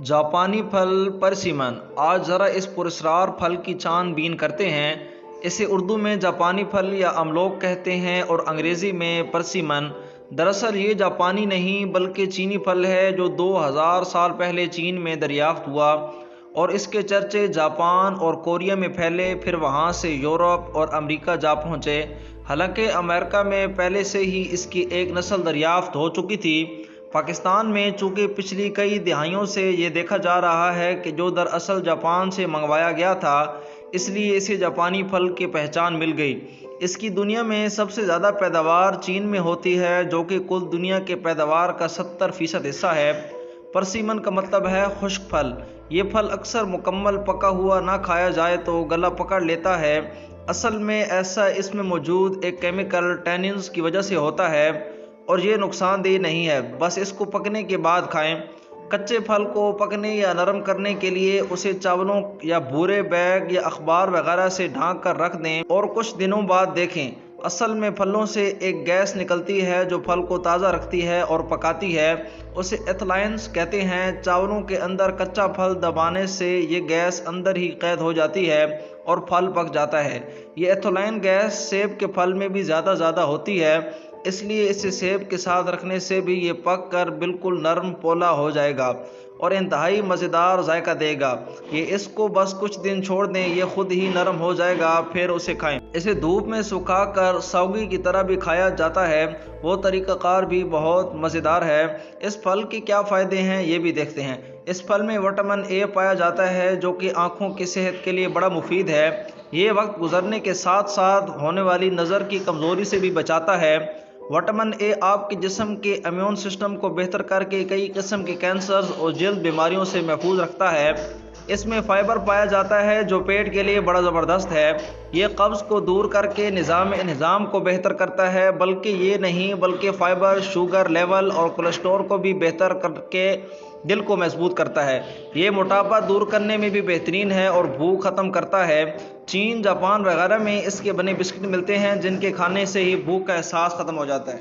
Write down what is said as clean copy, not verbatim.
جاپانی پھل پرسیمن۔ آج ذرا اس پراسرار پھل کی چھان بین کرتے ہیں۔ اسے اردو میں جاپانی پھل یا املوک کہتے ہیں اور انگریزی میں پرسیمن۔ دراصل یہ جاپانی نہیں بلکہ چینی پھل ہے جو 2000 سال پہلے چین میں دریافت ہوا اور اس کے چرچے جاپان اور کوریا میں پھیلے، پھر وہاں سے یورپ اور امریکہ جا پہنچے۔ حالانکہ امریکہ میں پہلے سے ہی اس کی ایک نسل دریافت ہو چکی تھی۔ پاکستان میں چونکہ پچھلی کئی دہائیوں سے یہ دیکھا جا رہا ہے کہ جو دراصل جاپان سے منگوایا گیا تھا، اس لیے اسے جاپانی پھل کی پہچان مل گئی۔ اس کی دنیا میں سب سے زیادہ پیداوار چین میں ہوتی ہے، جو کہ کل دنیا کے پیداوار کا 70% حصہ ہے۔ پرسیمن کا مطلب ہے خشک پھل۔ یہ پھل اکثر مکمل پکا ہوا نہ کھایا جائے تو گلا پکڑ لیتا ہے۔ اصل میں ایسا اس میں موجود ایک کیمیکل ٹیننز کی وجہ سے ہوتا ہے اور یہ نقصان دہ نہیں ہے، بس اس کو پکنے کے بعد کھائیں۔ کچے پھل کو پکنے یا نرم کرنے کے لیے اسے چاولوں یا بھورے بیگ یا اخبار وغیرہ سے ڈھانک کر رکھ دیں اور کچھ دنوں بعد دیکھیں۔ اصل میں پھلوں سے ایک گیس نکلتی ہے جو پھل کو تازہ رکھتی ہے اور پکاتی ہے، اسے ایتھلائنز کہتے ہیں۔ چاولوں کے اندر کچا پھل دبانے سے یہ گیس اندر ہی قید ہو جاتی ہے اور پھل پک جاتا ہے۔ یہ ایتھولائن گیس سیب کے پھل میں بھی زیادہ ہوتی ہے، اس لیے اسے سیب کے ساتھ رکھنے سے بھی یہ پک کر بالکل نرم پولا ہو جائے گا اور انتہائی مزیدار ذائقہ دے گا۔ یہ اس کو بس کچھ دن چھوڑ دیں، یہ خود ہی نرم ہو جائے گا، پھر اسے کھائیں۔ اسے دھوپ میں سکھا کر سوگی کی طرح بھی کھایا جاتا ہے، وہ طریقہ کار بھی بہت مزیدار ہے۔ اس پھل کے کیا فائدے ہیں یہ بھی دیکھتے ہیں۔ اس پھل میں وٹامن اے پایا جاتا ہے جو کہ آنکھوں کی صحت کے لیے بڑا مفید ہے۔ یہ وقت گزرنے کے ساتھ ساتھ ہونے والی نظر کی کمزوری سے بھی بچاتا ہے۔ وٹامن اے آپ کے جسم کے امیون سسٹم کو بہتر کر کے کئی قسم کے کینسرز اور جلد بیماریوں سے محفوظ رکھتا ہے۔ اس میں فائبر پایا جاتا ہے جو پیٹ کے لیے بڑا زبردست ہے۔ یہ قبض کو دور کر کے نظام کو بہتر کرتا ہے۔ بلکہ یہ نہیں بلکہ فائبر شوگر لیول اور کولیسٹرول کو بھی بہتر کر کے دل کو مضبوط کرتا ہے۔ یہ موٹاپا دور کرنے میں بھی بہترین ہے اور بھوک ختم کرتا ہے۔ چین، جاپان وغیرہ میں اس کے بنے بسکٹ ملتے ہیں جن کے کھانے سے ہی بھوک کا احساس ختم ہو جاتا ہے۔